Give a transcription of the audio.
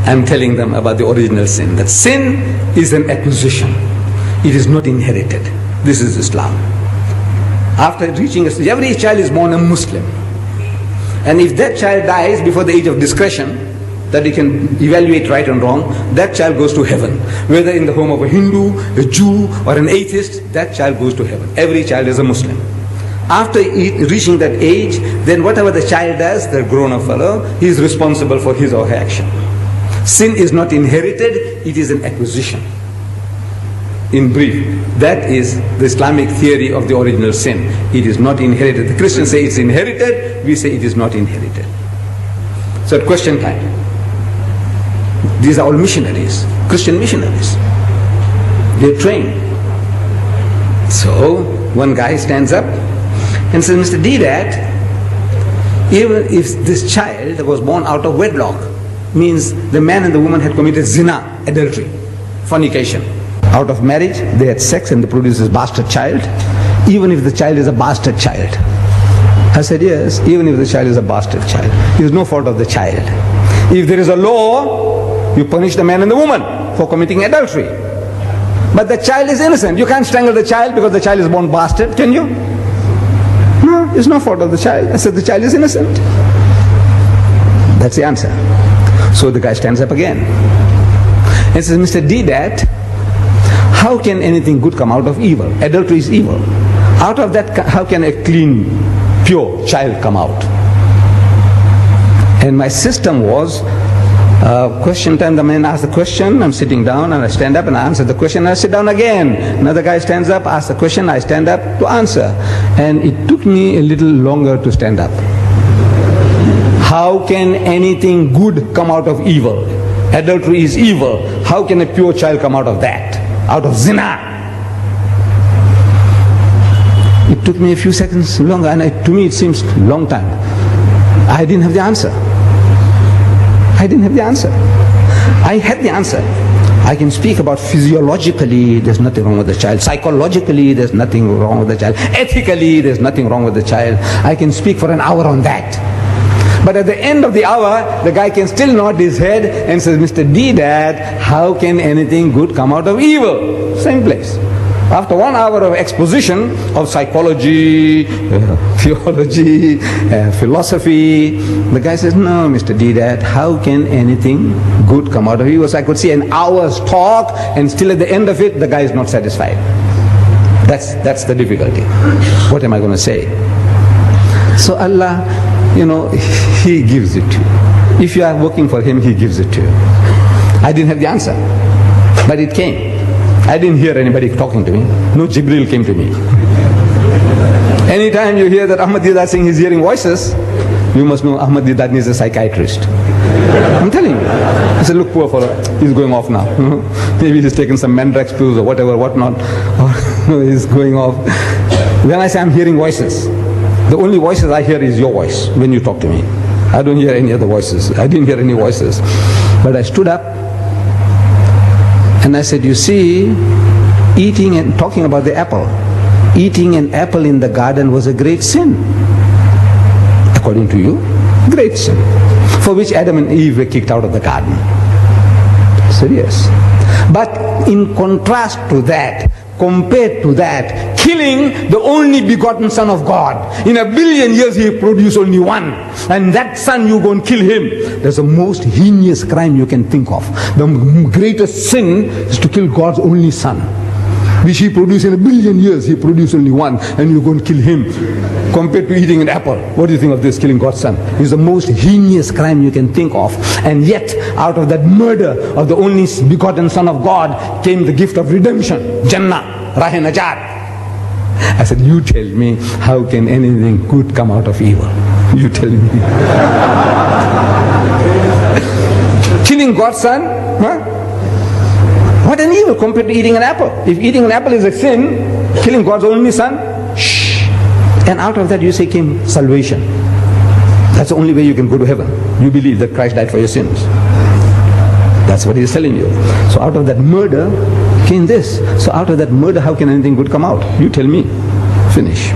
I'm telling them about the original sin. That sin is an acquisition. It is not inherited. This is Islam. After reaching every child is born a Muslim. And if that child dies before the age of discretion, that he can evaluate right and wrong, that child goes to heaven. Whether in the home of a Hindu, a Jew, or an atheist, that child goes to heaven. Every child is a Muslim. After reaching that age, then whatever the child does, the grown-up fellow, he is responsible for his or her action. Sin is not inherited, it is an acquisition. In brief, that is the Islamic theory of the original sin. It is not inherited. The Christians say it's inherited, we say it is not inherited. So at question time, these are all missionaries, Christian missionaries. They're trained. So one guy stands up and says, Mr. Deedat, even if this child was born out of wedlock, means the man and the woman had committed zina, adultery, fornication. Out of marriage, they had sex and they produced this bastard child, even if the child is a bastard child. I said, yes, even if the child is a bastard child. It is no fault of the child. If there is a law, you punish the man and the woman for committing adultery. But the child is innocent. You can't strangle the child because the child is born bastard, can you? No, it's no fault of the child. I said, the child is innocent. That's the answer. So the guy stands up again and says, Mr. Deedat, how can anything good come out of evil? Adultery is evil. Out of that, how can a clean, pure child come out? And my system was, question time, the man asks the question, I'm sitting down and I stand up and I answer the question and I sit down again. Another guy stands up, asks the question, I stand up to answer. And it took me a little longer to stand up. How can anything good come out of evil? Adultery is evil. How can a pure child come out of that? Out of zina? It took me a few seconds longer, and to me it seems long time. I didn't have the answer. I didn't have the answer. I had the answer. I can speak about physiologically, there's nothing wrong with the child. Psychologically, there's nothing wrong with the child. Ethically, there's nothing wrong with the child. I can speak for an hour on that. But at the end of the hour, the guy can still nod his head and says, Mr. Deedat, how can anything good come out of evil? Same place. After 1 hour of exposition of psychology, theology, philosophy, the guy says, no, Mr. Deedat, how can anything good come out of evil? So I could see an hour's talk, and still at the end of it, the guy is not satisfied. That's the difficulty. What am I going to say? So Allah, He gives it to you. If you are working for Him, He gives it to you. I didn't have the answer, but it came. I didn't hear anybody talking to me. No Jibril came to me. Anytime you hear that Ahmad Deedat saying he's hearing voices, you must know Ahmad Deedat needs a psychiatrist. I'm telling you. I said, look, poor fellow, he's going off now. Maybe he's taken some Mandrax pills or whatever, whatnot, or he's going off. When I say I'm hearing voices, the only voices I hear is your voice when you talk to me. I don't hear any other voices. I didn't hear any voices. But I stood up and I said, you see, eating and talking about the apple, eating an apple in the garden was a great sin. According to you, great sin. For which Adam and Eve were kicked out of the garden. I said, yes. But in contrast to that, compared to that, killing the only begotten Son of God. In 1 billion years He produced only one. And that son, you go and kill him. That's the most heinous crime you can think of. The greatest sin is to kill God's only Son, which He produced in 1 billion years. He produced only one, and you go and kill him. Compared to eating an apple, what do you think of this, killing God's Son? It's the most heinous crime you can think of. And yet, out of that murder of the only begotten Son of God came the gift of redemption, Jannah, Rahe Najat. I said, you tell me, how can anything good come out of evil? You tell me. Killing God's Son? Huh? What an evil compared to eating an apple. If eating an apple is a sin, killing God's only Son, shh. And out of that you say came salvation. That's the only way you can go to heaven. You believe that Christ died for your sins. That's what He's telling you. So out of that murder came this. So out of that murder, how can anything good come out? You tell me. Finish.